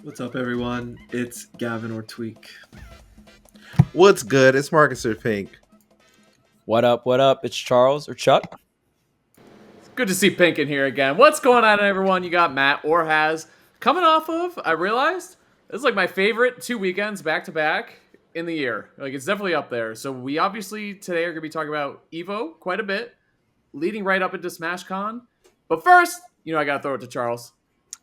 What's up, everyone? It's Gavin or Tweek. What's good? It's Marcus or Pink. What up? What up? It's Charles or Chuck. Good to see Pink in here again. What's going on, everyone? You got Matt or Haz coming off of, I realized, this is like my favorite 2 weekends back to back in the year. Like, it's definitely up there. So we obviously today are going to be talking about EVO quite a bit, leading right up into SmashCon. But first, I got to throw it to Charles.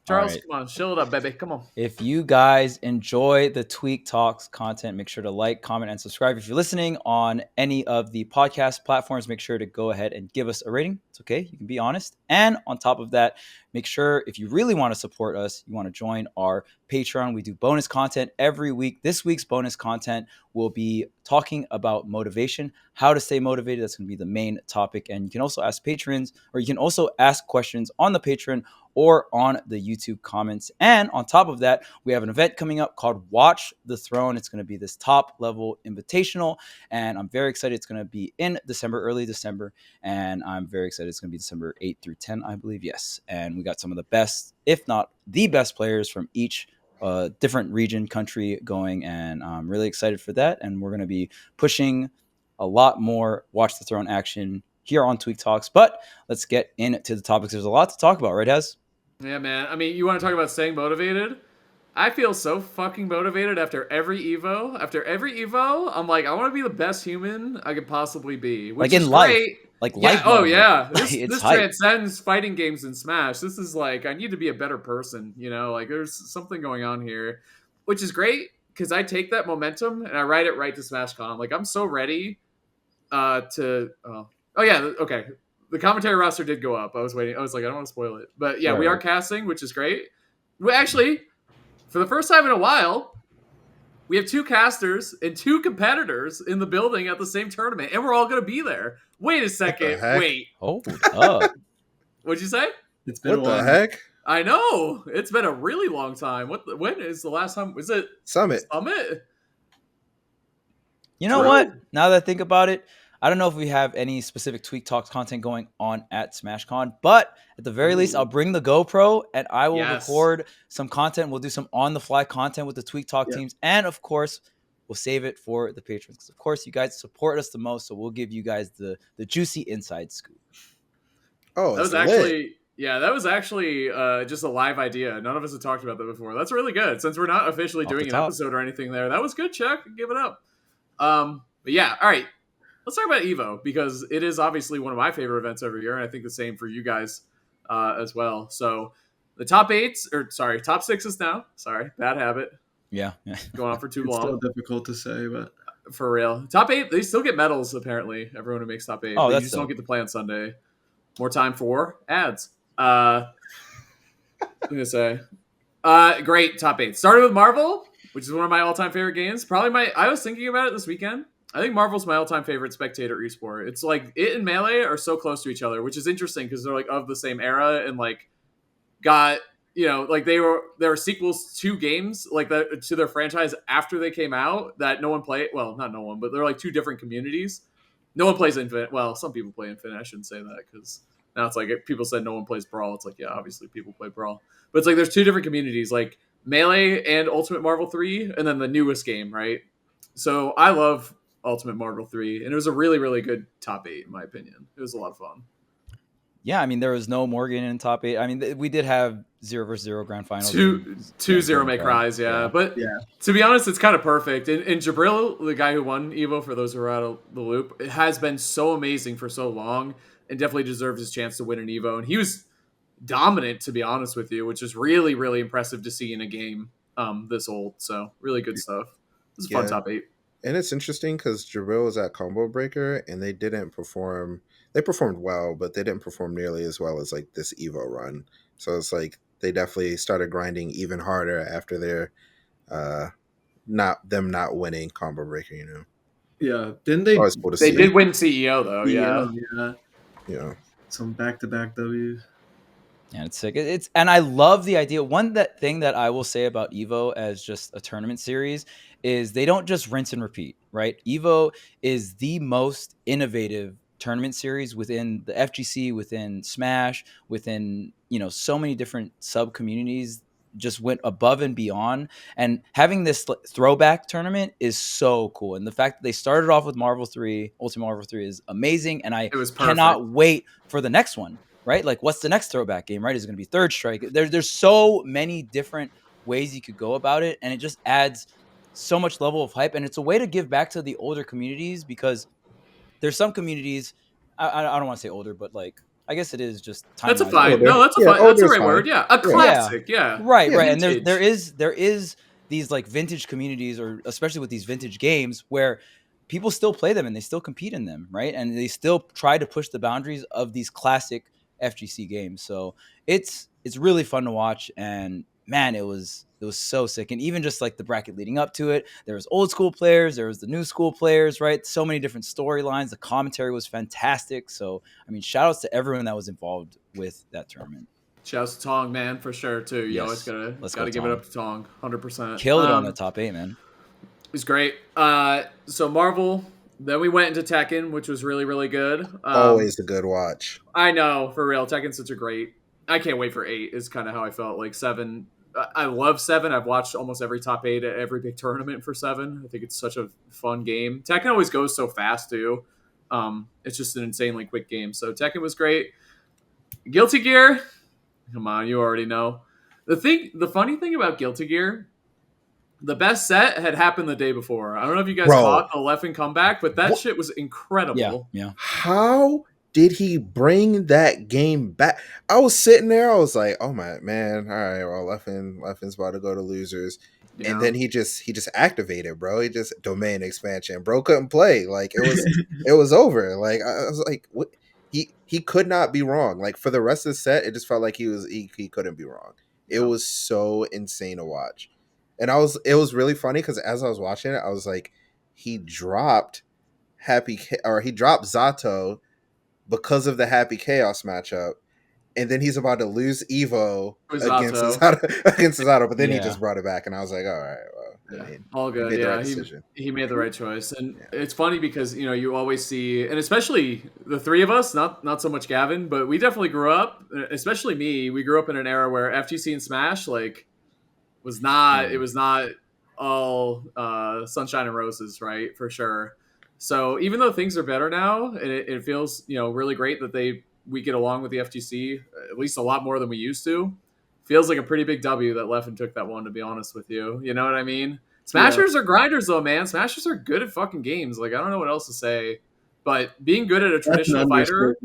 Charles, right. Come on, chill it up, baby. Come on. If you guys enjoy the Tweek Talks content, make sure to like, comment, and subscribe. If you're listening on any of the podcast platforms, make sure to go ahead and give us a rating. It's okay. You can be honest. And on top of that, make sure if you really want to support us, you want to join our Patreon. We do bonus content every week. This week's bonus content will be talking about motivation, how to stay motivated. That's going to be the main topic. And you can also ask patrons, or you can also ask questions on the Patreon or on the YouTube comments. And on top of that, we have an event coming up called Watch the Throne. It's going to be this top level invitational, and I'm very excited. It's going to be in December, early December, and I'm very excited. It's going to be December 8th through 10th, I believe. Yes. And we got some of the best, if not the best players from each different region, country going, and I'm really excited for that. And we're going to be pushing a lot more Watch the Throne action here on Tweek Talks. But let's get into the topics. There's a lot to talk about, right, Hez? Yeah, man. I mean, you want to talk about staying motivated? I feel so fucking motivated after every Evo. After every Evo, I'm like, I want to be the best human I could possibly be. Which like in is life. Great. Like yeah. life. Oh, yeah. This hype. transcends fighting games in Smash. This is like, I need to be a better person. Like, there's something going on here, which is great because I take that momentum and I ride it right to SmashCon. Like, I'm so ready to. Oh, yeah. Okay. The commentary roster did go up. I was waiting. I was like, I don't want to spoil it. But yeah, we are casting, which is great. We actually, for the first time in a while, we have 2 casters and 2 competitors in the building at the same tournament, and we're all going to be there. Wait a second. Wait. Hold up. What'd you say? It's been What a while. the heck? I know. It's been a really long time. When is the last time? Was it Summit? You know what? Now that I think about it, I don't know if we have any specific Tweek Talks content going on at SmashCon, but at the very least, I'll bring the GoPro and I will record some content. We'll do some on-the-fly content with the Tweek Talk teams. And, of course, we'll save it for the patrons. Because, of course, you guys support us the most, so we'll give you guys the juicy inside scoop. Oh, that was actually just a live idea. None of us had talked about that before. That's really good. Since we're not officially doing an episode or anything there, that was good, Chuck. Give it up. But yeah, all right. Let's talk about EVO because it is obviously one of my favorite events every year, and I think the same for you guys as well. So the top 6s now. Sorry, bad habit. Yeah. Going on for too long. It's still difficult to say, but for real. Top 8, they still get medals, apparently. Everyone who makes top 8. Oh, you just don't get to play on Sunday. More time for ads. I'm going to say. Great, top 8. Started with Marvel, which is one of my all-time favorite games. I was thinking about it this weekend. I think Marvel's my all-time favorite spectator esport. It's like it and Melee are so close to each other, which is interesting because they're like of the same era and like got like there were sequels to games like that to their franchise after they came out that no one played. Well, not no one, but they're like 2 different communities. No one plays Infinite. Well, some people play Infinite. I shouldn't say that because now it's like if people said no one plays Brawl. It's like yeah, obviously people play Brawl, but it's like there's 2 different communities like Melee and Ultimate Marvel 3, and then the newest game, right? So I love Ultimate Marvel 3, and it was a really, really good top 8 in my opinion. It was a lot of fun. Yeah, I mean there was no Morgan in top 8. I mean we did have 0 versus 0 grand finals. 2 Zero May Cries, but to be honest, it's kind of perfect. And Jabril, the guy who won EVO, for those who are out of the loop, has been so amazing for so long, and definitely deserves his chance to win an EVO. And he was dominant, to be honest with you, which is really, really impressive to see in a game this old. So really good stuff. This is a fun top 8. And it's interesting because Jabril was at Combo Breaker and they didn't perform. They performed well, but they didn't perform nearly as well as like this EVO run. So it's like they definitely started grinding even harder after their not winning Combo Breaker. yeah, didn't they? Cool they did win CEO though. Yeah. Some back-to-back W's. Yeah, it's sick. And I love the idea. Thing that I will say about EVO as just a tournament series is they don't just rinse and repeat, right? EVO is the most innovative tournament series within the FGC, within Smash, within so many different sub communities just went above and beyond. And having this throwback tournament is so cool. And the fact that they started off with Marvel 3, Ultimate Marvel 3 is amazing. And I It was perfect. cannot wait for the next one, right? Like, what's the next throwback game, right? Is it going to be Third Strike? There's so many different ways you could go about it. And it just adds so much level of hype. And it's a way to give back to the older communities, because there's some communities, I don't want to say older, but like, I guess it is just time. That's a fine. Older. No, that's a Yeah, fine. That's the older's right fine. word. Yeah, a classic. Yeah. Right, Yeah, right. And vintage. there is these like vintage communities, or especially with these vintage games, where people still play them and they still compete in them, right? And they still try to push the boundaries of these classic FGC games. So it's really fun to watch, and man, it was so sick. And even just like the bracket leading up to it, there was old school players, there was the new school players, right? So many different storylines. The commentary was fantastic. So I mean, shout outs to everyone that was involved with that tournament. Shouts to Tong, man, for sure too. You Yes. always gotta Let's gotta go, give Tong. it up to Tong, 100%. Killed it on the top 8, man. It was great. So Marvel. Then we went into Tekken, which was really, really good. Always a good watch. I know, for real. Tekken's such a great. I can't wait for 8. Is kind of how I felt. Like 7. I love 7. I've watched almost every top 8 at every big tournament for 7. I think it's such a fun game. Tekken always goes so fast too. It's just an insanely quick game. So Tekken was great. Guilty Gear. Come on, you already know. The funny thing about Guilty Gear, the best set had happened the day before. I don't know if you guys Bro. caught the Leffen comeback, but that What? shit was incredible. Yeah. How did he bring that game back? I was sitting there, I was like, oh my man, all right, well, Leffen's about to go to losers. Yeah. And then he just activated, bro. He just domain expansion. Bro couldn't play. Like it was over. Like I was like, what? He could not be wrong. Like for the rest of the set, it just felt like he couldn't be wrong. It was so insane to watch. And it was really funny because as I was watching it, I was like, he dropped Zato because of the Happy Chaos matchup, and then he's about to lose Evo With against Zato. Zato, but then he Yeah. just brought it back, and I was like, all right, well, I mean, All good. he made the Yeah, right decision. he made the right choice, and Yeah. it's funny because you always see, and especially the three of us, not so much Gavin, but we definitely grew up, especially me. We grew up in an era where FGC and Smash was not. It was not all sunshine and roses, right? For sure. So even though things are better now, and it feels really great that we get along with the FGC at least a lot more than we used to. Feels like a pretty big W that Leffen took that one, to be honest with you. You know what I mean? Smashers are grinders, though, man. Smashers are good at fucking games. Like, I don't know what else to say. But being good at a traditional fighter...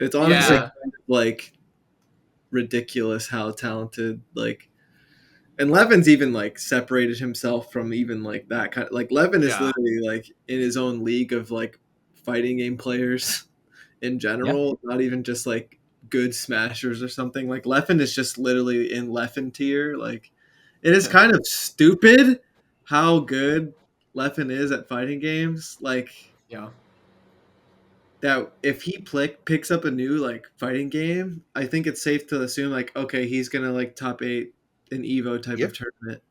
It's honestly Yeah. kind of, like, ridiculous how talented, like... And Leffen's even, like, separated himself from even, like, that kind of... Like, Leffen is Yeah. literally, like, in his own league of, like, fighting game players in general. Not even just, like, good smashers or something. Like, Leffen is just literally in Leffen tier. Like, it is kind of stupid how good Leffen is at fighting games. Like, Yeah. that if he picks up a new, like, fighting game, I think it's safe to assume, like, okay, he's gonna, like, top 8 an Evo type of tournament.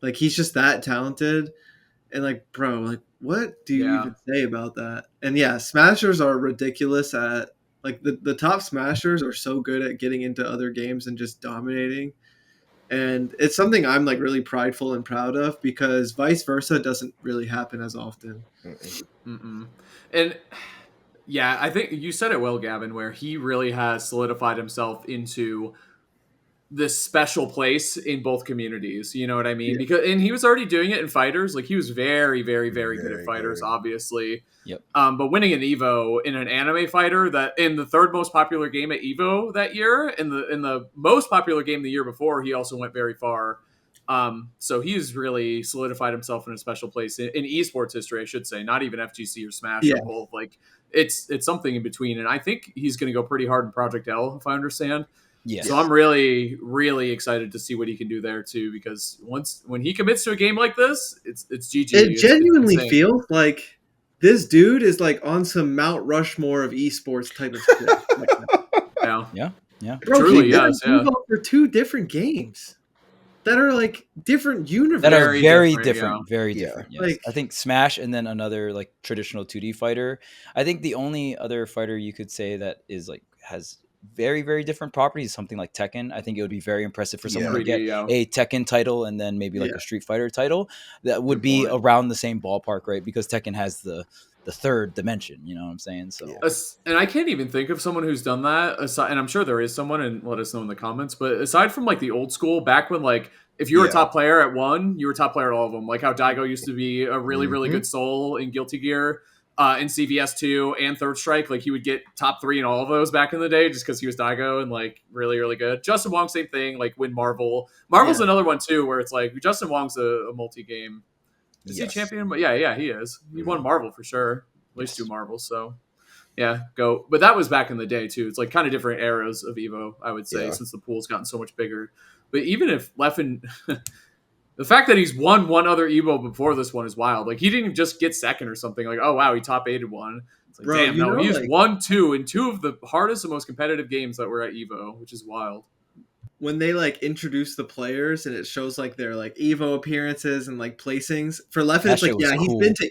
Like, he's just that talented. And, like, bro, like, what do you even say about that? And yeah, smashers are ridiculous at, like, the top smashers are so good at getting into other games and just dominating. And it's something I'm, like, really prideful and proud of, because vice versa doesn't really happen as often. Mm-mm. And yeah, I think you said it well, Gavin, where he really has solidified himself into this special place in both communities. You know what I mean? Yeah. And he was already doing it in fighters. Like, he was very, very, very good Very at fighters, good. obviously. Yep. But winning an Evo in an anime fighter, that in the third most popular game at Evo that year, in the most popular game the year before, he also went very far. So he's really solidified himself in a special place in esports history, I should say, not even FGC or Smash or both. Like, it's something in between. And I think he's going to go pretty hard in Project L, if I understand. Yes. So I'm really, really excited to see what he can do there too, because when he commits to a game like this, it's GG. It genuinely it's insane. feels like this dude is, like, on some Mount Rushmore of esports type of shit. Yeah. Bro, Truly, he got yes, an Evo for 2 different games that are, like, different universes. That are Very very different, different, very Yeah. different. Yes. Like- I think Smash and then another, like, traditional 2D fighter. I think the only other fighter you could say that is, like, has very, very different properties, something like Tekken. I think it would be very impressive for someone to get 3D, a Tekken title and then maybe like a Street Fighter title. That would Good be point. around the same ballpark, right? Because Tekken has the third dimension, you know what I'm saying? So And I can't even think of someone who's done that aside, and I'm sure there is someone, and let us know in the comments, but aside from like the old school, back when like if you were a top player at one, you were top player at all of them. Like how Daigo used to be a really, really good soul in Guilty Gear, in CVS 2 and Third Strike. Like he would get top 3 in all of those back in the day just because he was Daigo and like really, really good. Justin Wong, same thing, like win Marvel. Marvel's another one too, where it's like Justin Wong's a multi-game. Is he champion? But yeah, he is. He won Marvel for sure. At least 2 Marvels, so yeah, go. But that was back in the day too. It's like kind of different eras of Evo, I would say, since the pool's gotten so much bigger. But even if Leffen, the fact that he's won one other Evo before this one is wild. Like he didn't just get second or something. Like, oh wow, he top 8'd one. It's like, damn, no, he's like, won 2 in 2 of the hardest and most competitive games that were at Evo, which is wild. When they like introduce the players and it shows like their like Evo appearances and like placings for Leffen, it's like cool.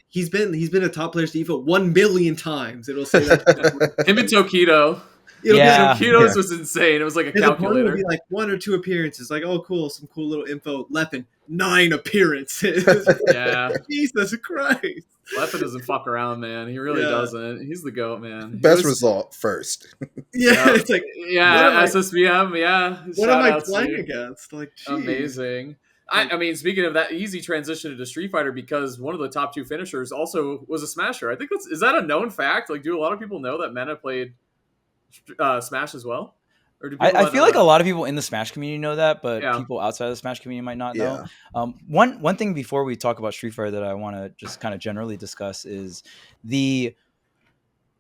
he's been a top player to Evo 1 million times. It'll say that him and Tokido. Tokido's was insane. It was like a calculator. It'll be like 1 or 2 appearances. Like, oh cool, some cool little info. Leffen 9 appearances. Jesus Christ. Leffen doesn't fuck around, man. He really doesn't. He's the GOAT, man. Best result first. It's like SSBM, what am I playing against? Like, geez. Amazing. I mean, speaking of that, easy transition into Street Fighter because one of the top 2 finishers also was a Smasher. I think is that a known fact? Like, do a lot of people know that Mena played Smash as well? Or do I feel like a lot of people in the Smash community know that, but people outside of the Smash community might not know. One thing before we talk about Street Fighter that I want to just kind of generally discuss is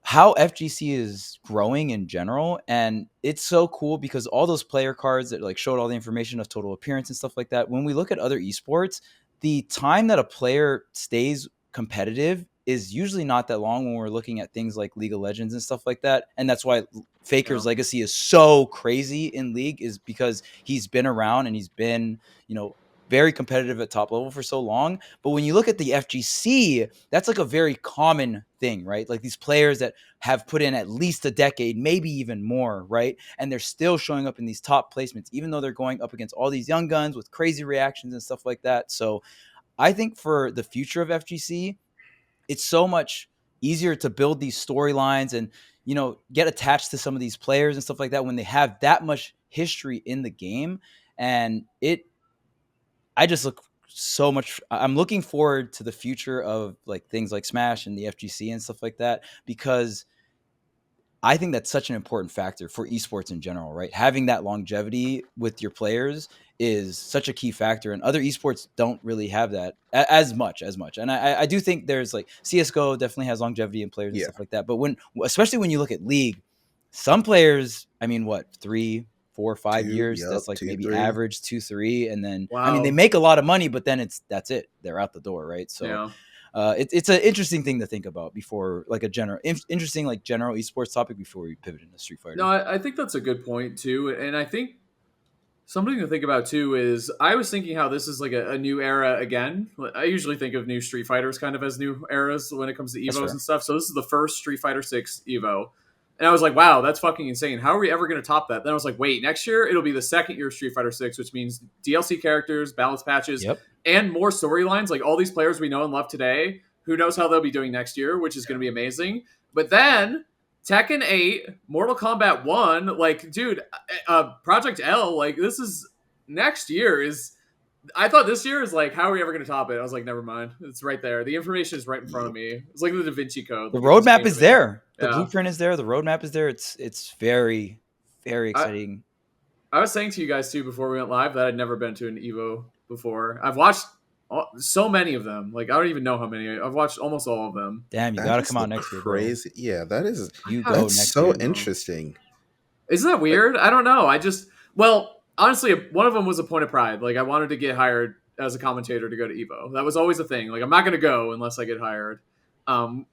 how FGC is growing in general. And it's so cool because all those player cards that like showed all the information of total appearance and stuff like that. When we look at other esports, the time that a player stays competitive is usually not that long when we're looking at things like League of Legends and stuff like that. And that's why Faker's legacy is so crazy in League, is because he's been around and he's been, very competitive at top level for so long. But when you look at the FGC, that's like a very common thing, right? Like these players that have put in at least a decade, maybe even more, right? And they're still showing up in these top placements, even though they're going up against all these young guns with crazy reactions and stuff like that. So I think for the future of FGC, it's so much easier to build these storylines and, get attached to some of these players and stuff like that when they have that much history in the game. And I just I'm looking forward to the future of like things like Smash and the FGC and stuff like that, because I think that's such an important factor for esports in general, right? Having that longevity with your players is such a key factor, and other esports don't really have that as much. And I do think there's like CSGO definitely has longevity in players and stuff like that. But especially when you look at League, some players, 3, 4, 5 years, that's like 2, maybe 3. average 2, 3. And then, they make a lot of money, but then that's it. They're out the door, right? So it's an interesting thing to think about before like a general esports topic before we pivot into Street Fighter. No, I think that's a good point too. And I think something to think about too is I was thinking how this is like a new era again. I usually think of new Street Fighters kind of as new eras when it comes to Evos and stuff. So this is the first Street Fighter 6 Evo. And I was like, wow, that's fucking insane. How are we ever going to top that? Then I was like, wait, next year it'll be the second year of Street Fighter 6, which means DLC characters, balance patches, and more storylines. Like all these players we know and love today, who knows how they'll be doing next year, which is going to be amazing. But then Tekken 8, Mortal Kombat 1, like, dude, Project L, like, this is next year is. I thought this year is like, how are we ever going to top it? I was like, never mind. It's right there. The information is right in front of me. It's like the Da Vinci Code. The roadmap is there. The blueprint is there. The roadmap is there. It's very, very exciting. I was saying to you guys too before we went live that I'd never been to an Evo before. I've watched so many of them. Like I don't even know how many. I've watched almost all of them. Damn, you got to come out next year. Crazy. Yeah, that is. You go that's next so year, interesting. Isn't that weird? I don't know. Honestly, one of them was a point of pride. Like I wanted to get hired as a commentator to go to Evo. That was always a thing. Like I'm not going to go unless I get hired,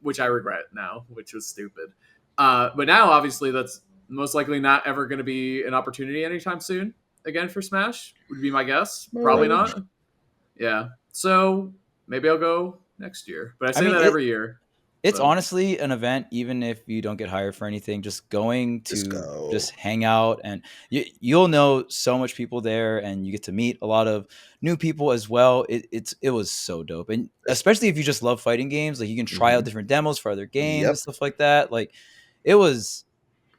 which I regret now, which was stupid. But now, obviously, that's most likely not ever going to be an opportunity anytime soon again for Smash, would be my guess. Probably not. Yeah. So maybe I'll go next year. But I say that every year. It's So. honestly an event, even if you don't get hired for anything, just going Just to go. just hang out, and you'll know so much people there, and you get to meet a lot of new people as well. It was so dope. And especially if you just love fighting games, like you can try out different demos for other games and Yep. stuff like that. Like it was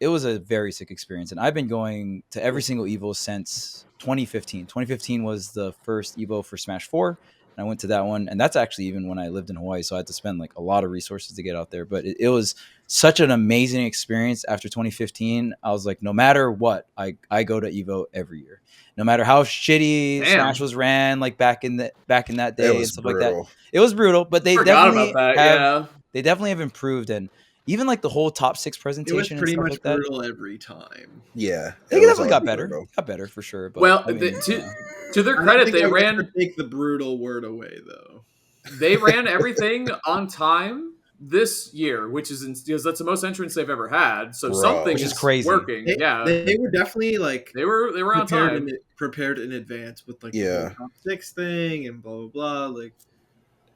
a very sick experience. And I've been going to every single Evo since 2015. 2015 was the first Evo for Smash 4. And I went to that one. And that's actually even when I lived in Hawaii. So I had to spend like a lot of resources to get out there. But it was such an amazing experience after 2015. I was like, no matter what, I go to Evo every year. No matter how shitty Smash was ran, like back in that day and stuff brutal. like that. It was brutal, but they Forgot definitely about that. have they definitely have improved. And even like the whole top 6 It was presentation and pretty stuff much like that. brutal every time. Yeah, They definitely got better. brutal. Got better for sure. But Well, I mean, to their I don't credit, think they I would ran ever take the brutal word away though. they ran everything on time this year, which is because that's the most entrants they've ever had. So Bro. something Which is is crazy. working. Yeah, They were definitely like they were on time. prepared in advance with like Yeah. the whole top 6 thing and blah blah blah. Like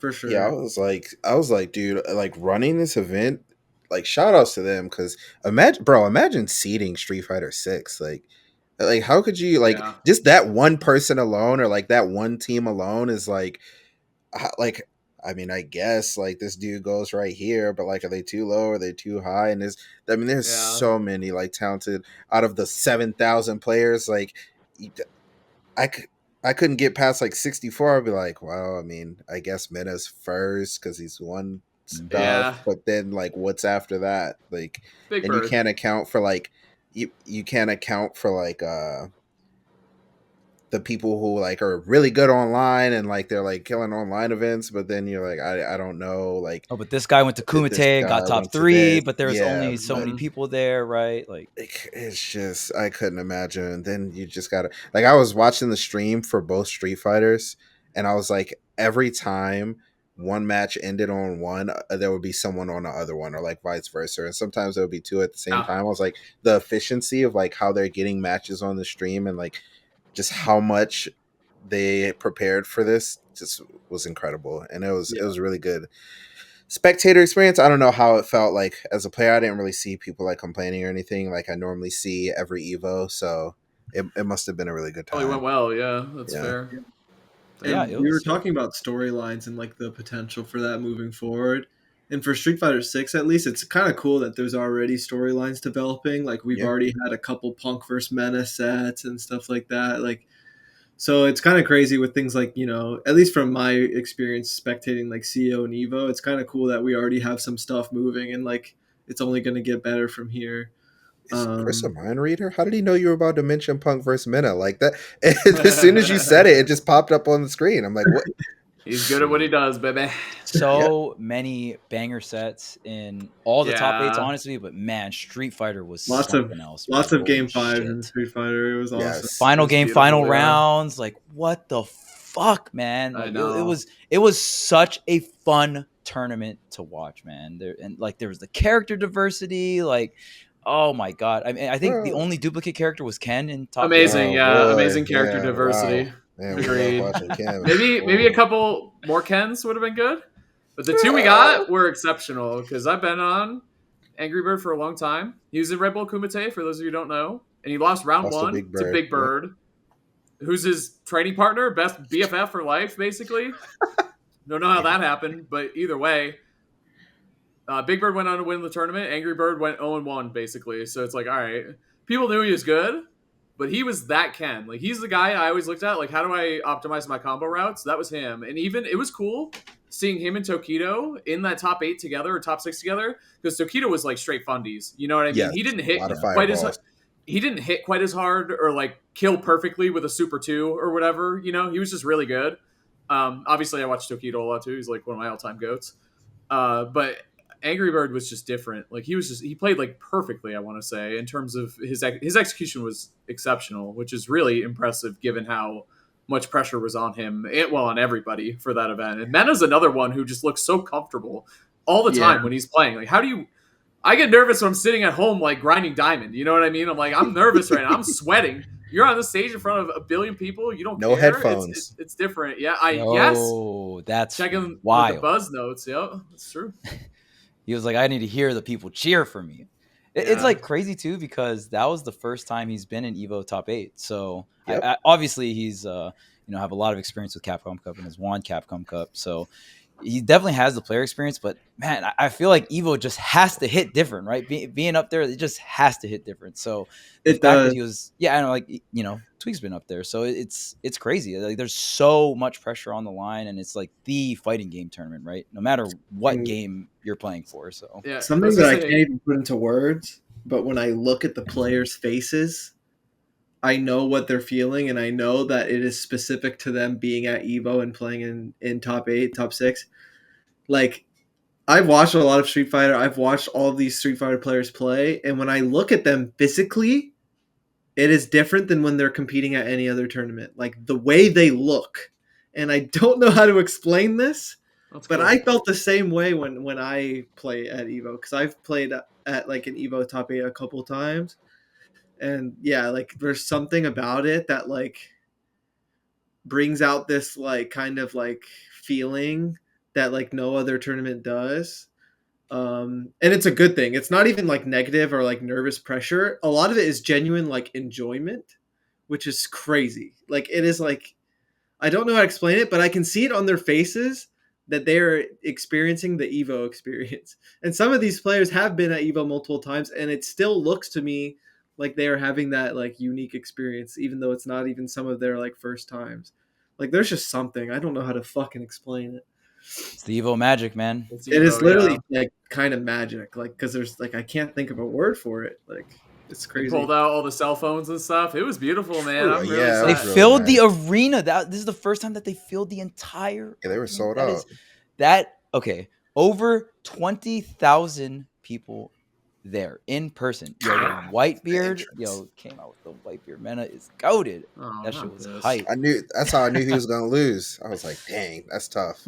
for sure. Yeah, I was like, dude, like running this event, like shout outs to them, because imagine seeding Street Fighter 6. Like how could you Yeah. just that one person alone, or like that one team alone is like I mean, I guess like this dude goes right here, but like, are they too low? Are they too high? And there's so many like talented out of the 7,000 players. Like, I couldn't get past like 64. I'd be like, well, I mean, I guess Mena's first because he's won stuff, Yeah. but then like, what's after that? Like, Big and Bird. you can't account for like you can't account for like the people who like are really good online and like they're like killing online events, but then you're like, I don't know, like, oh, but this guy went to Kumite and got top 3, but there was only so many people there, right? Like it's just, I couldn't imagine. Then you just gotta, like, I was watching the stream for both Street Fighters, and I was like, every time one match ended on one, there would be someone on the other one, or like vice versa, and sometimes there would be 2 at the same time. I was like, the efficiency of like how they're getting matches on the stream and like just how much they prepared for this just was incredible, and it was really good spectator experience. I don't know how it felt like as a player. I didn't really see people like complaining or anything like I normally see every Evo, so it must have been a really good time. Probably went well. Yeah, that's fair. And we were talking about storylines and like the potential for that moving forward. And for Street Fighter 6, at least, it's kind of cool that there's already storylines developing. Like we've already had a couple Punk vs. Mena sets and stuff like that. Like, so it's kind of crazy with things like, you know, at least from my experience spectating like CEO and Evo, it's kind of cool that we already have some stuff moving and like it's only going to get better from here. Is Chris a mind reader? How did he know you were about to mention Punk vs. Mena like that? As soon as you said it, it just popped up on the screen. I'm like, what? He's good at what he does, baby. So many banger sets in all the top 8s, honestly. But man, Street Fighter was something else. Lots of game 5s in Street Fighter. It was awesome. Final game, final rounds. Like what the fuck, man? Like, I know. It was such a fun tournament to watch, man. There was the character diversity, like. Oh my god! I mean, I think the only duplicate character was Ken in top. Amazing, amazing character diversity. Wow. Man, agreed. Ken. Maybe a couple more Kens would have been good, but the 2 we got were exceptional. Because I've been on Angry Bird for a long time. He was in Red Bull Kumite, for those of you who don't know, and he lost round 1 to Big Bird, who's his training partner, best BFF for life, basically. Don't know how that happened, but either way. Big Bird went on to win the tournament. Angry Bird went 0-1, basically. So it's like, all right. People knew he was good, but he was that Ken. Like, he's the guy I always looked at. Like, how do I optimize my combo routes? That was him. And even, it was cool seeing him and Tokido in that top 8 together, or top 6 together, because Tokido was, like, straight fundies. You know what I mean? Yes, he didn't hit quite as hard or, like, kill perfectly with a Super 2 or whatever. You know, he was just really good. Obviously, I watched Tokido a lot, too. He's, like, one of my all-time GOATs. But Angry Bird was just different. Like he played like perfectly, I want to say, in terms of his execution was exceptional, which is really impressive given how much pressure was on him, on everybody for that event. And Mena's another one who just looks so comfortable all the time when he's playing. Like, I get nervous when I'm sitting at home like grinding diamond. You know what I mean? I'm like, I'm nervous right now. I'm sweating. You're on the stage in front of 1 billion people. You don't care. Headphones. It's different. Yeah. That's checking wild. with the buzz notes. Yep, that's true. He was like, I need to hear the people cheer for me. It's like crazy too, because that was the first time he's been in Evo top 8. So Yep. obviously he's have a lot of experience with Capcom Cup and has won Capcom Cup. So he definitely has the player experience, but man, I feel like Evo just has to hit different, right? Being up there, it just has to hit different. So the fact that he was, I know, like, Tweek's been up there, so it's crazy. Like, there's so much pressure on the line, and it's like the fighting game tournament, right? No matter what game you're playing for. So something that I can't even put into words, but when I look at the players' faces, I know what they're feeling, and I know that it is specific to them being at Evo and playing in top 8, top 6. Like, I've watched a lot of Street Fighter. I've watched all of these Street Fighter players play, and when I look at them physically, it is different than when they're competing at any other tournament. Like, the way they look, and I don't know how to explain this, but I felt the same way when I play at Evo, because I've played at like an Evo top 8 a couple times. And yeah, like there's something about it that like brings out this like kind of like feeling that like no other tournament does. And it's a good thing. It's not even like negative or like nervous pressure. A lot of it is genuine like enjoyment, which is crazy. Like it is like, I don't know how to explain it, but I can see it on their faces that they're experiencing the Evo experience. And some of these players have been at Evo multiple times, and it still looks to me like they are having that like unique experience, even though it's not even some of their like first times. Like there's just something, I don't know how to fucking explain it. It's the Evo magic, man. It is literally like kind of magic, like because there's like I can't think of a word for it. Like it's crazy. They pulled out all the cell phones and stuff. It was beautiful, man. I'm really they filled the arena. This is the first time that they filled the entire. Yeah, they were sold out. Okay, over 20,000 people there in person. Yo, the Whitebeard, came out with the Whitebeard. Mena is goated. Oh, that shit was hype. That's how I knew he was gonna lose. I was like, dang, that's tough.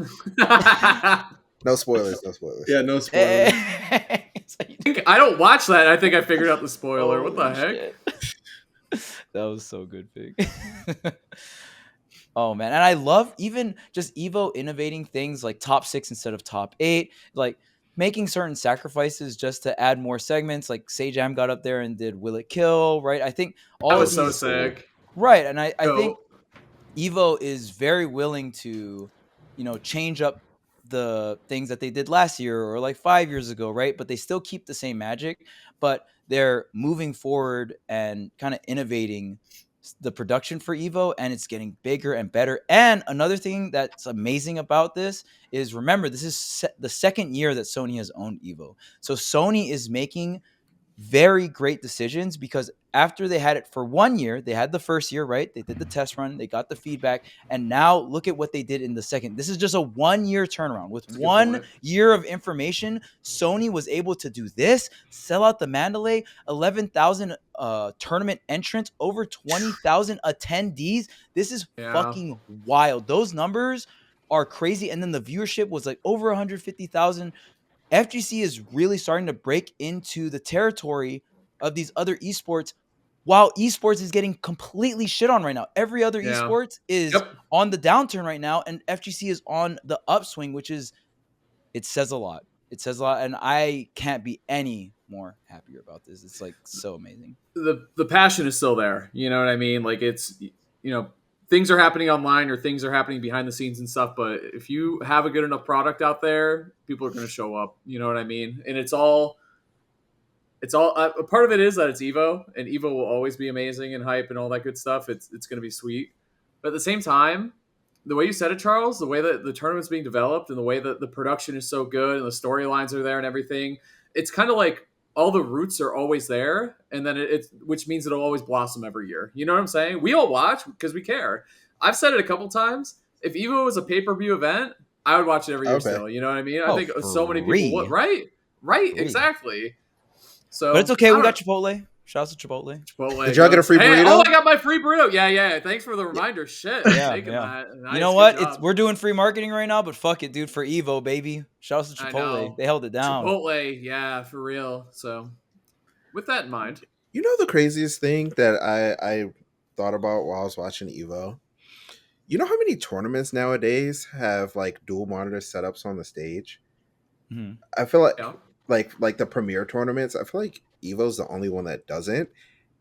No spoilers. Yeah, no spoilers. I don't watch that. I think I figured out the spoiler. What the heck? That was so good, Pig. Oh man, and I love even just Evo innovating things like top 6 instead of top 8, like making certain sacrifices just to add more segments. Like Sajam got up there and did Will It Kill, right? I think all that was so sick, right? And I think Evo is very willing to, change up the things that they did last year or like 5 years ago, right? But they still keep the same magic, but they're moving forward and kind of innovating the production for Evo, and it's getting bigger and better. And another thing that's amazing about this is, remember, this is the second year that Sony has owned Evo. So Sony is making very great decisions, because after they had it for 1 year, they had the first year, right? They did the test run, they got the feedback, and now look at what they did in the second. This is just a 1 year turnaround. With 1 year of information, Sony was able to do this, sell out the Mandalay, 11,000 tournament entrants, over 20,000 attendees. This is fucking wild. Those numbers are crazy. And then the viewership was like over 150,000. FGC is really starting to break into the territory of these other esports, while esports is getting completely shit on right now. Every other esports is on the downturn right now, and FGC is on the upswing, it says a lot. It says a lot, and I can't be any more happier about this. It's like so amazing. The passion is still there. You know what I mean? Like it's, things are happening online or things are happening behind the scenes and stuff. But if you have a good enough product out there, people are going to show up. You know what I mean? And it's all a part of it is that it's Evo, and Evo will always be amazing and hype and all that good stuff. It's going to be sweet. But at the same time, the way you said it, Charles, the way that the tournament's being developed and the way that the production is so good and the storylines are there and everything, it's kind of like all the roots are always there, and then which means it'll always blossom every year. You know what I'm saying? We all watch because we care. I've said it a couple times. If Evo was a pay-per-view event, I would watch it every year still. You know what I mean? I think so many people would. Right, exactly. So, but it's okay. We got Chipotle. Shout out to Chipotle. Did y'all get a free burrito? I got my free burrito. Yeah. Thanks for the reminder. Shit. Yeah. Nice, you know what? We're doing free marketing right now, but fuck it, dude. For Evo, baby. Shout out to Chipotle. They held it down. Chipotle, yeah, for real. So, with that in mind, you know the craziest thing that I thought about while I was watching Evo? You know how many tournaments nowadays have like dual monitor setups on the stage? Mm-hmm. I feel like like the premier tournaments, I feel like Evo's the only one that doesn't.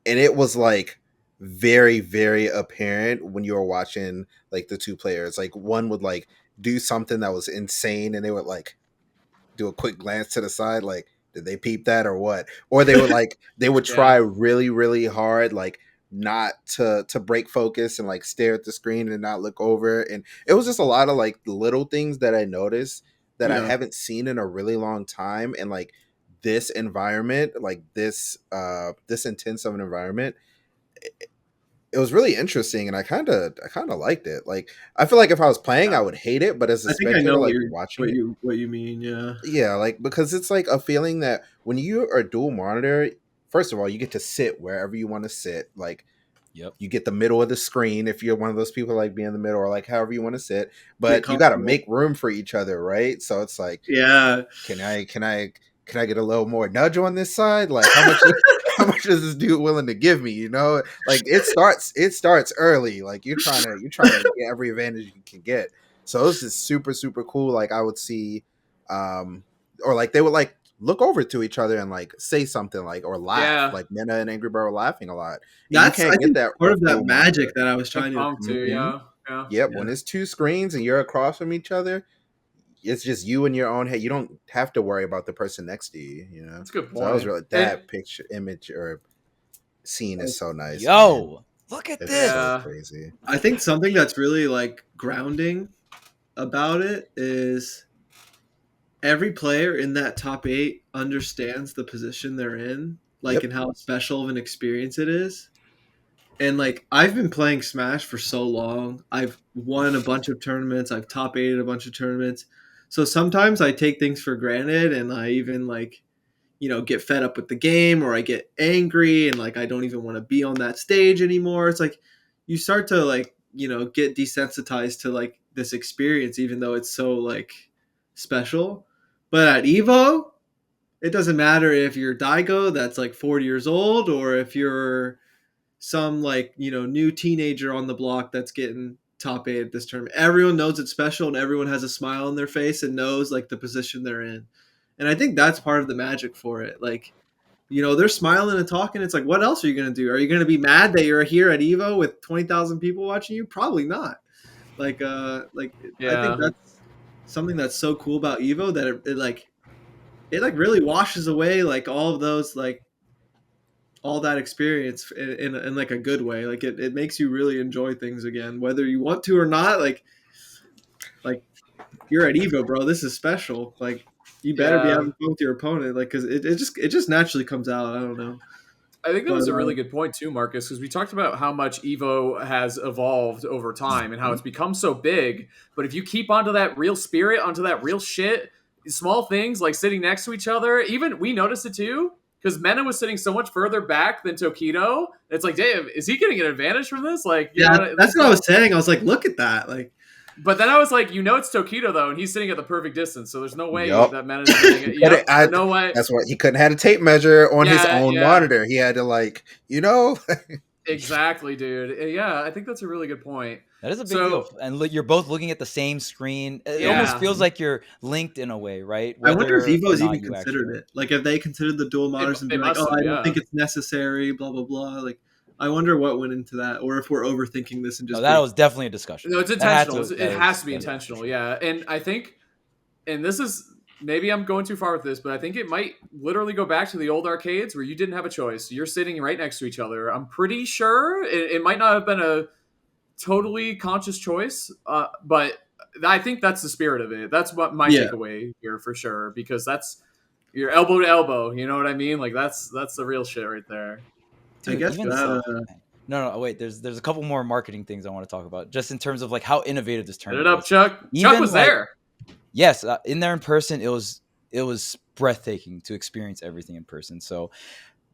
And it was like very, very apparent when you were watching like the two players. Like one would like do something that was insane and they would like do a quick glance to the side, like, did they peep that or what? Or they would like they would try really, really hard, like not to break focus and like stare at the screen and not look over. And it was just a lot of like little things that I noticed that I haven't seen in a really long time. And like this environment, like this intense of an environment, it was really interesting, and I kind of liked it. Like I feel like if I was playing, I would hate it, but as a I think I spectator, know like watching it, what you mean. Yeah. yeah, like because it's like a feeling that when you are dual monitor, first of all, you get to sit wherever you want to sit. Like, Yep. you get the middle of the screen if you're one of those people like being in the middle or like however you want to sit. Get But you got to comfortable. make room for each other, right? So it's like, Yeah. can I get a little more nudge on this side? Like how much is this dude willing to give me? You know, like it starts early. Like you're trying to get every advantage you can get. So it was just super, super cool. Like I would see, or like they would like look over to each other and like say something like or laugh. Yeah. Like Mena and Angry Bird were laughing a lot. And That's you can't I get think that part of with that dual magic monitor. that I was trying to. Punk too, yeah. Yep. Yeah. When it's two screens and you're across from each other, it's just you in your own head. You don't have to worry about the person next to you. You know, That's a good point. so that was really that picture, image, or scene is so nice. Man. Yo, look at It's this. so crazy. I think something that's really like grounding about it is every player in that top 8 understands the position they're in, like, Yep. and how special of an experience it is. And like I've been playing Smash for so long. I've won a bunch of tournaments. I've top 8'd a bunch of tournaments. So sometimes I take things for granted, and I even like, get fed up with the game, or I get angry and like I don't even want to be on that stage anymore. It's like you start to like, get desensitized to like this experience, even though it's so like special. But at Evo, it doesn't matter if you're Daigo that's like 40 years old, or if you're some like, new teenager on the block that's getting top 8 at this tournament. Everyone knows it's special, and everyone has a smile on their face and knows like the position they're in. And I think that's part of the magic for it. Like, they're smiling and talking. It's like, what else are you going to do? Are you going to be mad that you're here at Evo with 20,000 people watching you? Probably not. I think that's something that's so cool about Evo, that it really washes away like all of those, like all that experience in like a good way. Like it makes you really enjoy things again, whether you want to or not. Like you're at Evo, bro. This is special. Like you better be having fun with your opponent. Like, cause it just naturally comes out. I don't know. I think that was a really good point too, Marcus, because we talked about how much Evo has evolved over time and how it's become so big. But if you keep onto that real spirit, onto that real shit, small things like sitting next to each other, even we noticed it too, because Mena was sitting so much further back than Tokido. It's like, damn, is he getting an advantage from this? Like, that's what I was saying. I was like, look at that. Like, but then I was like, it's Tokido though, and he's sitting at the perfect distance, so there's no way that Mena's sitting at no way. That's what he couldn't have a tape measure on his own monitor. He had to like, Exactly, dude. Yeah, I think that's a really good point. That is a big deal. And you're both looking at the same screen. It almost feels like you're linked in a way, right? I wonder if Evo's even considered it. Like if they considered the dual monitors and be like, I don't think it's necessary, blah, blah, blah. Like, I wonder what went into that, or if we're overthinking this and just. That was definitely a discussion. No, it's intentional. It has to be intentional, yeah. And I think, and this is, maybe I'm going too far with this, but I think it might literally go back to the old arcades where you didn't have a choice. You're sitting right next to each other. I'm pretty sure it might not have been a totally conscious choice, but I think that's the spirit of it. That's what my takeaway here for sure, because that's your elbow to elbow. You know what I mean? Like that's the real shit right there. Dude, I guess no, wait. There's a couple more marketing things I want to talk about, just in terms of like how innovative this tournament. Put it up, Chuck. Chuck was there. Yes, in there in person, it was breathtaking to experience everything in person. So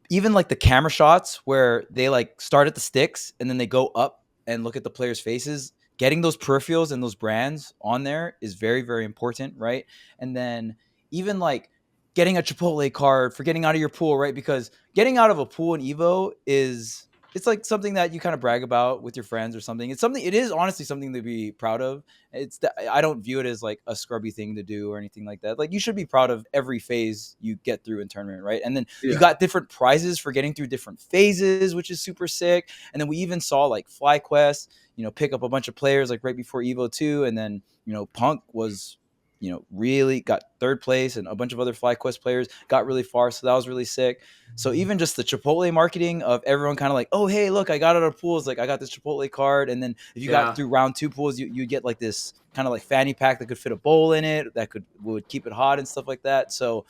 even like the camera shots where they like start at the sticks and then they go up and look at the players' faces, getting those peripherals and those brands on there is very, very important, right? And then even like getting a Chipotle card for getting out of your pool, right? Because getting out of a pool in Evo is it's like something that you kind of brag about with your friends or something. It is honestly something to be proud of. I don't view it as like a scrubby thing to do or anything like that. Like, you should be proud of every phase you get through in tournament, right? And then you got different prizes for getting through different phases, which is super sick. And then we even saw like FlyQuest, pick up a bunch of players like right before Evo 2. And then, Punk was, really got third place, and a bunch of other FlyQuest players got really far. So that was really sick. So even just the Chipotle marketing of everyone kind of like, oh, hey, look, I got out of pools. Like, I got this Chipotle card. And then if you got through round 2 pools, you get like this kind of like fanny pack that could fit a bowl in it, that would keep it hot and stuff like that. So,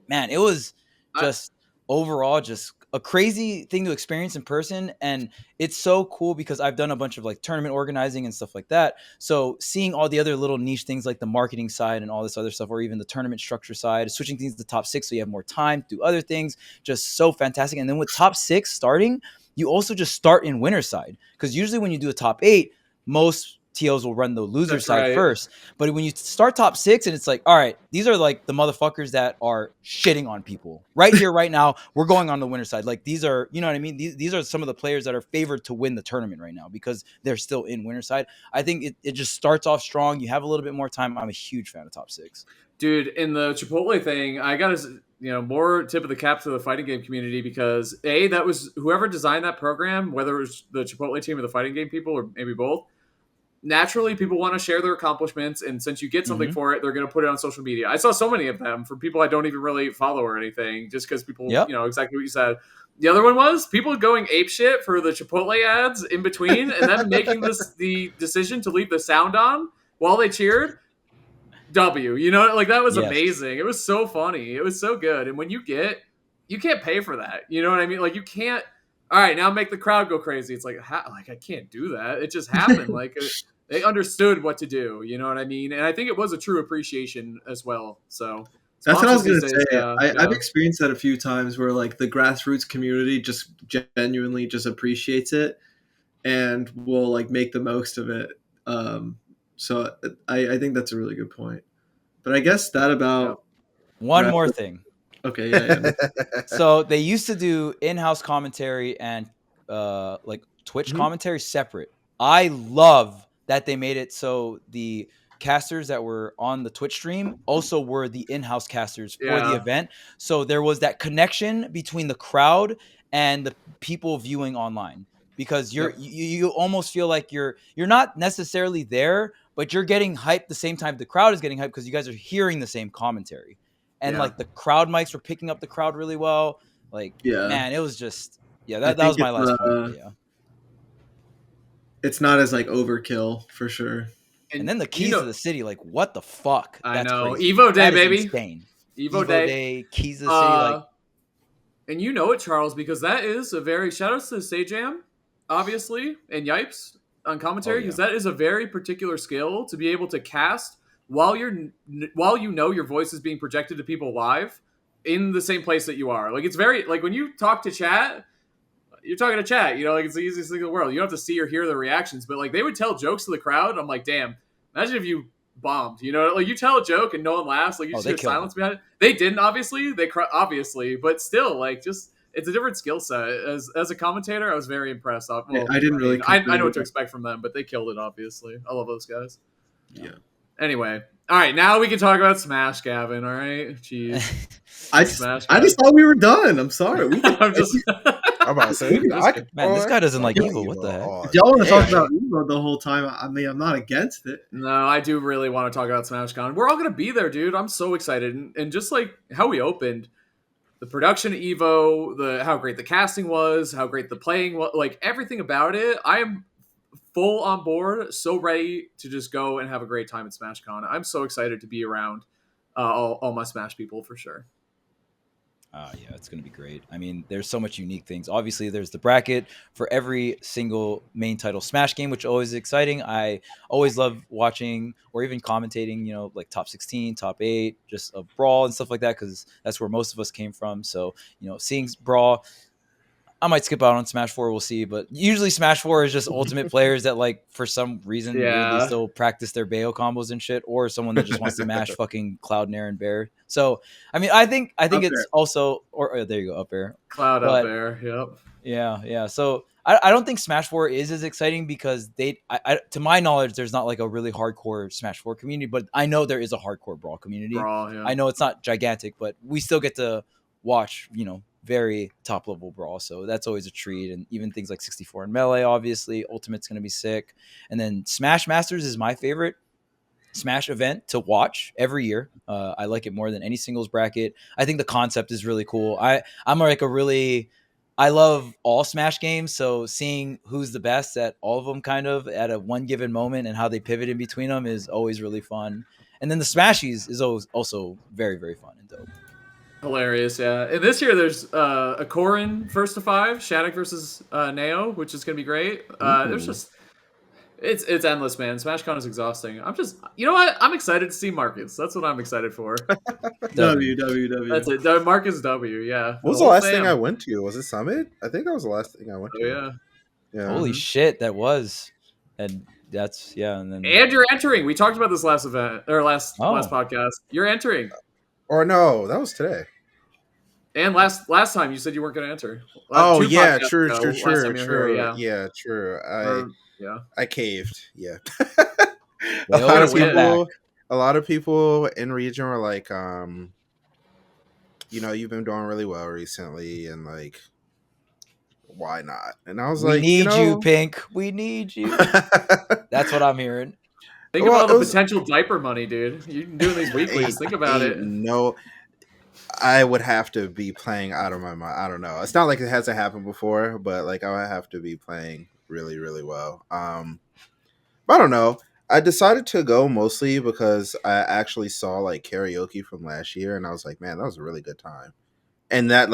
man, it was just overall just a crazy thing to experience in person. And it's so cool because I've done a bunch of like tournament organizing and stuff like that. So seeing all the other little niche things like the marketing side and all this other stuff, or even the tournament structure side, switching things to top 6 so you have more time to do other things, just so fantastic. And then with top 6 starting, you also just start in winner side, because usually when you do a top 8, most TOs will run the loser side first. But when you start top 6, and it's like, all right, these are like the motherfuckers that are shitting on people right here, right now. We're going on the winner side. Like, these are, you know what I mean? These are some of the players that are favored to win the tournament right now because they're still in winner side. I think it just starts off strong. You have a little bit more time. I'm a huge fan of top 6. Dude, in the Chipotle thing, I got more tip of the cap to the fighting game community, because that was whoever designed that program, whether it was the Chipotle team or the fighting game people, or maybe both. Naturally, people want to share their accomplishments, and since you get something for it, they're going to put it on social media. I saw so many of them from people I don't even really follow or anything, just because people, exactly what you said. The other one was people going apeshit for the Chipotle ads in between, and then making the decision to leave the sound on while they cheered. That was amazing. It was so funny. It was so good. And when you can't pay for that. You know what I mean? Like, you can't. All right, now make the crowd go crazy. It's like, I can't do that. It just happened. Like, they understood what to do. You know what I mean? And I think it was a true appreciation as well. So that's what I was going to say. I've experienced that a few times where like the grassroots community just genuinely just appreciates it and will like make the most of it. So I think that's a really good point. But I guess that about one more thing. Okay, yeah. So they used to do in-house commentary and like Twitch commentary separate. I love that they made it so the casters that were on the Twitch stream also were the in-house casters for the event. So there was that connection between the crowd and the people viewing online, because you almost feel like you're not necessarily there, but you're getting hyped the same time the crowd is getting hyped, because you guys are hearing the same commentary. And like the crowd mics were picking up the crowd really well. Like, man, it was just that was my last point. It's not as like overkill for sure. And then the keys to the city, like, what the fuck? That's crazy. Evo Day, that baby. Insane. Evo Day, keys to the city, like. And you know it, Charles, because that is a very shout outs to Sajam, obviously, and Yipes on commentary, because that is a very particular skill to be able to cast while you know your voice is being projected to people live in the same place that you are. Like, it's very, like, when you talk to chat, you're talking to chat, like, it's the easiest thing in the world. You don't have to see or hear the reactions, but like, they would tell jokes to the crowd. I'm like, damn, imagine if you bombed, like, you tell a joke and no one laughs, like, you just hear silence behind it. They didn't, obviously, obviously, but still, like, just, it's a different skill set. As a commentator, I was very impressed. Well, I didn't really. I know what to expect from them, but they killed it. Obviously, I love those guys. Yeah. Anyway, all right, now we can talk about Smash, Gavin. All right, jeez. I just thought we were done. I'm sorry. I'm about to say, man, this guy doesn't like Evo. What the heck? If y'all want to talk about Evo the whole time, I mean, I'm not against it. No, I do really want to talk about SmashCon. We're all gonna be there, dude. I'm so excited, and just like how we opened, the production of Evo, how great the casting was, how great the playing was, like everything about it. I am full on board, so ready to just go and have a great time at SmashCon. I'm so excited to be around all my Smash people for sure. Yeah, it's going to be great. I mean, there's so much unique things. Obviously, there's the bracket for every single main title Smash game, which always is exciting. I always love watching or even commentating, like top 16, top 8, just a Brawl and stuff like that, because that's where most of us came from. So, seeing Brawl, I might skip out on Smash 4. We'll see. But usually Smash 4 is just ultimate players that like for some reason weirdly still practice their Bayo combos and shit, or someone that just wants to mash fucking Cloud, Nair, and Bear. So I mean, I think Up it's Air. also there you go, Up Air. Cloud Up Air. Yep. Yeah. So I don't think Smash 4 is as exciting because to my knowledge, there's not like a really hardcore Smash 4 community, but I know there is a hardcore Brawl community. I know it's not gigantic, but we still get to watch, very top level Brawl. So that's always a treat. And even things like 64 and Melee, obviously, Ultimate's going to be sick. And then Smash Masters is my favorite Smash event to watch every year. I like it more than any singles bracket. I think the concept is really cool. I love all Smash games, so seeing who's the best at all of them kind of at a one given moment and how they pivot in between them is always really fun. And then the Smashies is also very, very fun and dope. Hilarious, yeah. And this year there's a Corrin first to 5, Shattuck versus Neo, which is going to be great. There's just... It's endless, man. SmashCon is exhausting. You know what? I'm excited to see Marcus. That's what I'm excited for. W. That's it. Marcus W. Yeah. What was the last thing I went to? Was it Summit? I think that was the last thing I went to. Oh, yeah. Holy shit, that was. And that's and you're entering. We talked about this last event or last podcast. You're entering. Or no, that was today. And last time you said you weren't going to enter. Yeah, true. Yeah, true. I caved. Yeah. A lot of people in region were like, you've been doing really well recently, and like, why not? And I was we need you, Pink. We need you. That's what I'm hearing. Think about the potential diaper money, dude. You're doing these weeklies. Think about it. No, I would have to be playing out of my mind. I don't know. It's not like it hasn't happened before, but like I would have to be playing really, really well. But I don't know. I decided to go mostly because I actually saw like karaoke from last year, and I was like, man, that was a really good time. And that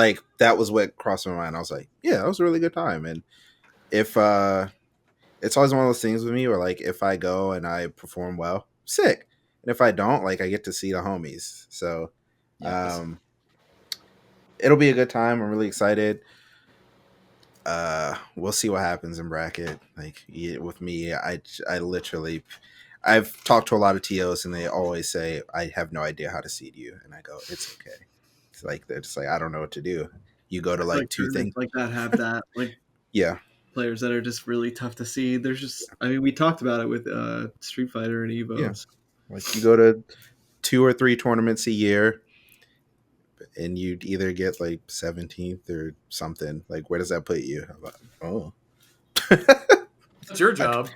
was what crossed my mind. I was like, yeah, that was a really good time. And if it's always one of those things with me where like if I go and I perform well, sick. And if I don't, like I get to see the homies. So it'll be a good time. I'm really excited. We'll see what happens in bracket. Like with me, I've talked to a lot of TOs and they always say, I have no idea how to seed you. And I go, it's okay. It's like, they're just like, I don't know what to do. You go to like two things like that, have that, like, yeah, players that are just really tough to seed. There's just, I mean, we talked about it with Street Fighter and EVO. Yeah. Like you go to 2 or 3 tournaments a year, and you'd either get like 17th or something. Like, where does that put you? I'm like, oh, it's your job.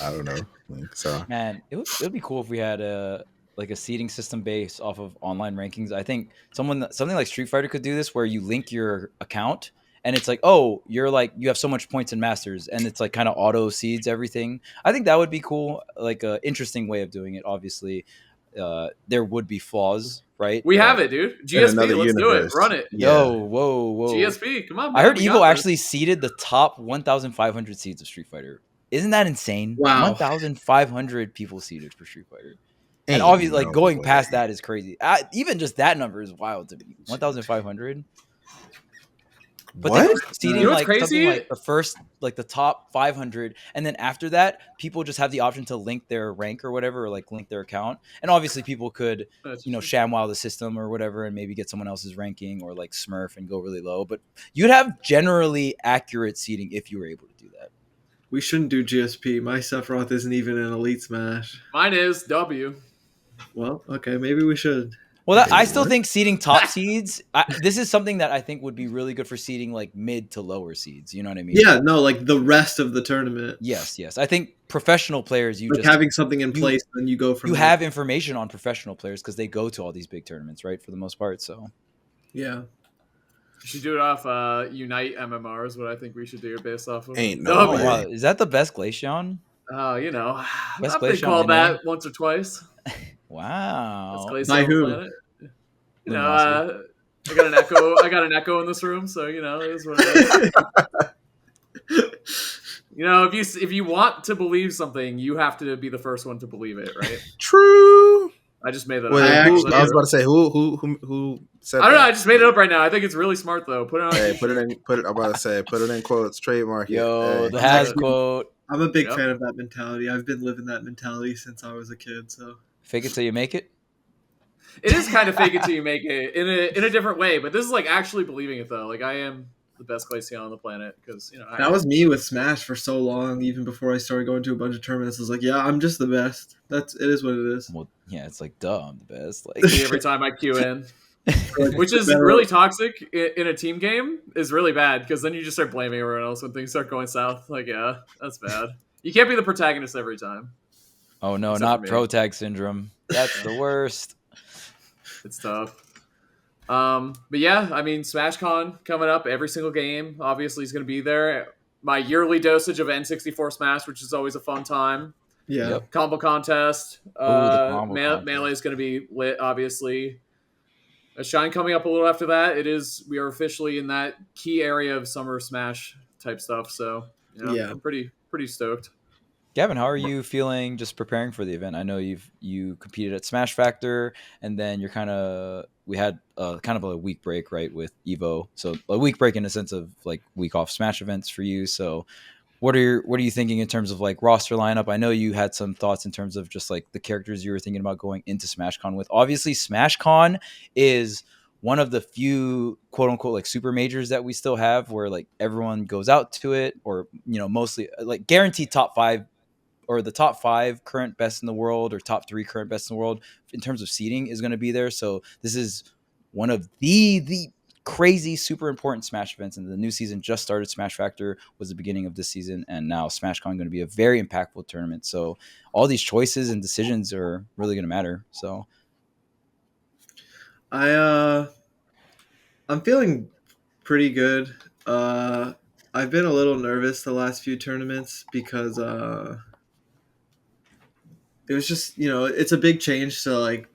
I don't know. Like, so, man, it would be cool if we had a seeding system based off of online rankings. I think something like Street Fighter could do this, where you link your account and it's like, oh, you have so much points in Masters, and it's like kind of auto seeds everything. I think that would be cool, like a interesting way of doing it. Obviously, there would be flaws, right? We have it, dude. GSP, let's do it. Run it. Yeah. Whoa. GSP, come on, man. I heard EVO actually seeded the top 1,500 seeds of Street Fighter. Isn't that insane? Wow. 1,500 people seeded for Street Fighter. And obviously, like going past that is crazy. Even just that number is wild to me. 1,500. But they were seeding like something like the first, like the top 500, and then after that, people just have the option to link their rank or whatever, or like link their account. And obviously, people could, ShamWow the system or whatever, and maybe get someone else's ranking or like Smurf and go really low. But you'd have generally accurate seeding if you were able to do that. We shouldn't do GSP. My Sephiroth isn't even an Elite Smash. Mine is W. Well, okay, maybe we should. Well, I still think seeding top seeds, this is something that I think would be really good for seeding like mid to lower seeds. You know what I mean? Yeah, no, like the rest of the tournament. Yes. I think professional players, having something in place, then you go from. You have information on professional players because they go to all these big tournaments, right? For the most part, so. Yeah. You should do it off Unite MMR is what I think we should do based off of. Ain't no way. Wow. Is that the best Glaceon? Best Glaceon, they call that once or twice. Wow. By who? I got an echo. I got an echo in this room, so it is what it is. If you want to believe something, you have to be the first one to believe it, right? True. I just made that Wait, up. I was about to say who said I don't know. that? I just made it up right now. I think it's really smart though. Put it on. Hey, I'm about to say, put it in quotes, trademark it. Yo, Hey. the Haz quote. I'm a big Yep. fan of that mentality. I've been living that mentality since I was a kid. So Fake it till you make it. It is kind of fake it till you make it in a different way, but this is like actually believing it though. Like I am the best Glaceon on the planet because that was me with Smash for so long. Even before I started going to a bunch of tournaments, I was like, yeah, I'm just the best. It is what it is. Well, yeah, it's like, duh, I'm the best. Like every time I queue in. Which is really toxic in a team game is really bad because then you just start blaming everyone else when things start going south. Like, yeah, that's bad. You can't be the protagonist every time. Oh no, Except not for me. pro tag syndrome. That's the worst. It's tough. But yeah, I mean, SmashCon coming up every single game. Obviously, is going to be there. My yearly dosage of N64 Smash, which is always a fun time. Yeah. Yep. Combo contest. the combo contest. Melee is going to be lit, obviously. A Shine coming up a little after that. We are officially in that key area of Summer Smash type stuff. So Yeah. I'm pretty stoked. Gavin, how are you feeling just preparing for the event? I know you competed at Smash Factor, and then we had kind of a week break, right, with Evo. So a week break in a sense of like week off Smash events for you. So what are you thinking in terms of like roster lineup? I know you had some thoughts in terms of just like the characters you were thinking about going into SmashCon with. Obviously, SmashCon is one of the few quote unquote like super majors that we still have where like everyone goes out to it, or mostly like guaranteed top 5 or the top 5 current best in the world or top 3 current best in the world in terms of seeding is going to be there. So this is one of the crazy, super important Smash events. And the new season just started. Smash Factor was the beginning of this season. And now SmashCon going to be a very impactful tournament. So all these choices and decisions are really going to matter. So I'm feeling pretty good. I've been a little nervous the last few tournaments because it was just, it's a big change to like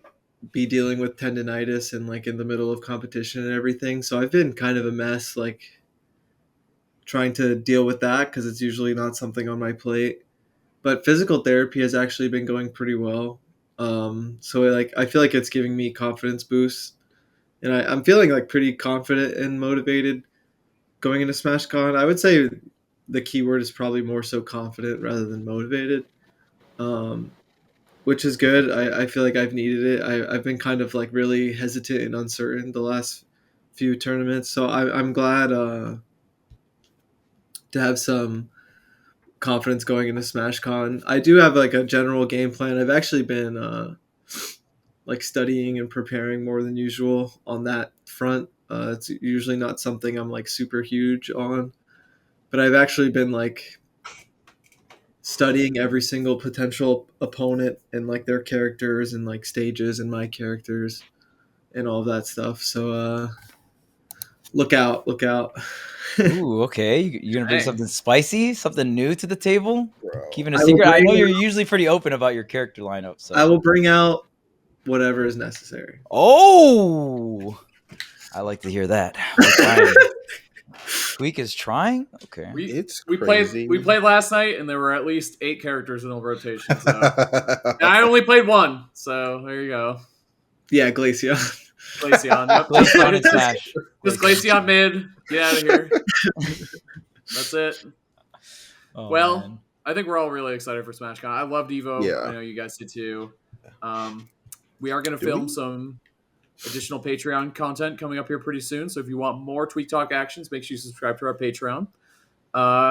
be dealing with tendonitis and like in the middle of competition and everything. So I've been kind of a mess, like trying to deal with that because it's usually not something on my plate. But physical therapy has actually been going pretty well. So like I feel like it's giving me confidence boosts, and I'm feeling like pretty confident and motivated going into SmashCon. I would say the keyword is probably more so confident rather than motivated. Which is good. I feel like I've needed it. I've been kind of like really hesitant and uncertain the last few tournaments. So I'm glad to have some confidence going into SmashCon. I do have like a general game plan. I've actually been like studying and preparing more than usual on that front. It's usually not something I'm like super huge on, but I've actually been like studying every single potential opponent and like their characters and like stages and my characters and all that stuff. So look out. ooh, okay. You're gonna bring something spicy, something new to the table? Bro. Keeping a secret. I know you're usually pretty open about your character lineup. So I will bring out whatever is necessary. Oh, I like to hear that. Tweek is trying. Okay, We played last night, and there were at least 8 characters in the rotation. So and I only played 1, so there you go. Yeah, Glaceon. Yep. Glaceon and Smash. Just Glaceon mid. Get out of here. That's it. Oh, well, man. I think we're all really excited for SmashCon. I loved Evo. Yeah. I know you guys did too. We are going to film some additional Patreon content coming up here pretty soon. So if you want more Tweek Talk actions, make sure you subscribe to our Patreon.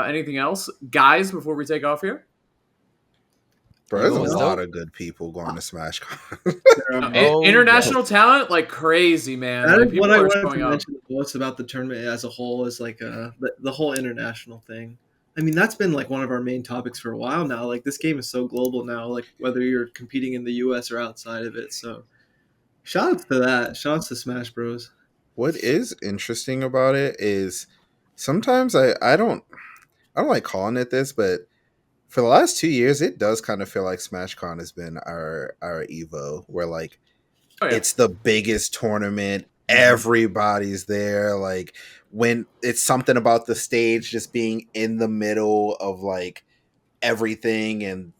Anything else? Guys, before we take off here? Bro, there's a lot of good people going to SmashCon. International talent, like crazy, man. That like, is what I wanted to mention the most about the tournament as a whole is like the whole international thing. I mean, that's been like one of our main topics for a while now. Like this game is so global now, like whether you're competing in the US or outside of it. So shout outs to that. Shout outs to Smash Bros. What is interesting about it is sometimes I don't like calling it this, but for the last 2 years, it does kind of feel like SmashCon has been our Evo, where like it's the biggest tournament. Everybody's there. Like when it's something about the stage just being in the middle of like everything, and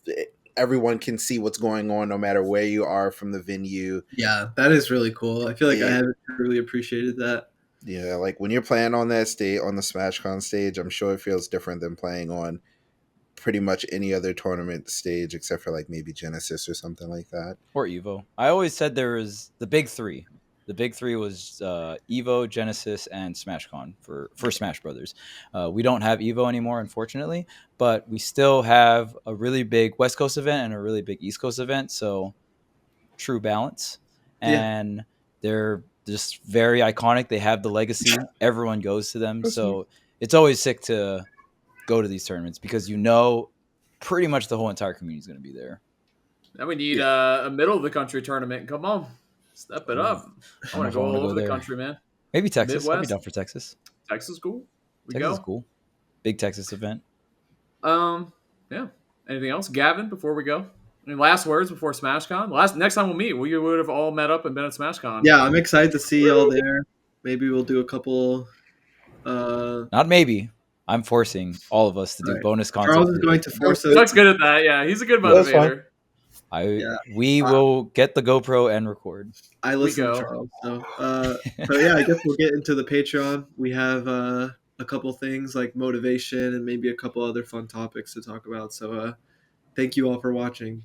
everyone can see what's going on no matter where you are from the venue. Yeah, that is really cool. I feel like I Yeah. haven't really appreciated that. Yeah, like when you're playing on that stage, on the SmashCon stage, I'm sure it feels different than playing on pretty much any other tournament stage except for like maybe Genesis or something like that. Or Evo. I always said there was the big three. The big three was Evo, Genesis, and SmashCon for Smash Brothers. We don't have Evo anymore, unfortunately, but we still have a really big West Coast event and a really big East Coast event. So true balance. And they're just very iconic. They have the legacy. Everyone goes to them. So it's always sick to go to these tournaments because you know pretty much the whole entire community is going to be there. Now we need a middle of the country tournament. Come on, step it up. I want to go all over the country, man. Maybe Texas. Midwest. I'll be down for Texas. Texas is cool. Texas is cool. Big Texas event. Yeah. Anything else, Gavin? Before we go, any last words before SmashCon? Next time we'll meet, we would have all met up and been at SmashCon. Yeah, I'm excited to see y'all there. Maybe we'll do a couple. Not maybe. I'm forcing all of us to do bonus content. Charles is going to force us. Doug's good at that. Yeah, he's a good motivator. We will get the GoPro and record. I listen to Charles. So yeah, I guess we'll get into the Patreon. We have a couple things like motivation and maybe a couple other fun topics to talk about. So thank you all for watching.